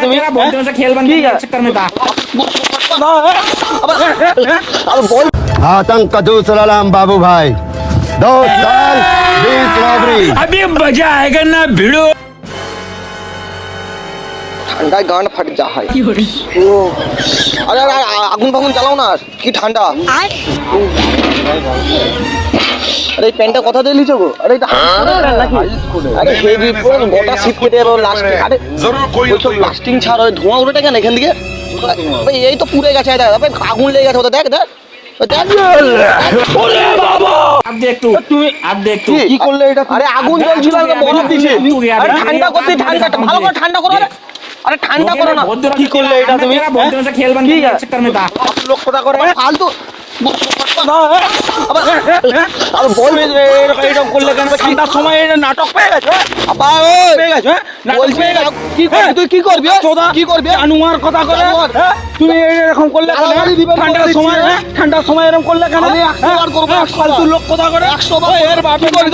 তুমি बोलते हो खेल बंद ठीक है। के चक्कर में था आतंक का दूसरा नाम बाबू भाई 2 साल 20 रॉबरी। अभी मजा आएगा ना भिड़ो ঠান্ডায় গান ফাটে যা হয় ও আরে আরে আগুন ফাগুন জ্বালাও না কি ঠান্ডা আরে এই প্যান্টটা কথা দিয়ে লিচো গো আরে এটা নাকি আরে হেভি পুরো গোটা শীত কেটে যাবে লাস্ট আরে জরুর কই তো লাস্টিং ছাড় হয় ধোঁয়া উড়ে কেন এখান থেকে ভাই এই তো পুড়ে গেছে দেখ ভাই আগুন লেগে গেছে ওটা দেখ দেখ अब देख तू अब देख तू কি করলে এটা আরে আগুন জ্বলছিল আর বরফ দিছে আরে ঠান্ডা করতে ঠান্ডা ভালো করে ঠান্ডা করো আরে ঠান্ডা করো না কি করলে এটা তুমি बोलते हो खेल बंद के चक्कर में था লোক কথা করে ফালতু আর বলবে এরকম করলে কেন ঠান্ডার সময় এটা নাটক পেয়ে গেছে আপা পেয়ে গেছে বলছি কি করবি তুই কি করবি কি করবি আনুয়ার কথা করে তুমি এরকম করলে ঠান্ডার সময় এরকম করলে কেন আমি 100 বার করব ফালতু লোক কথা করে 100 বার এর বাপ কি করবি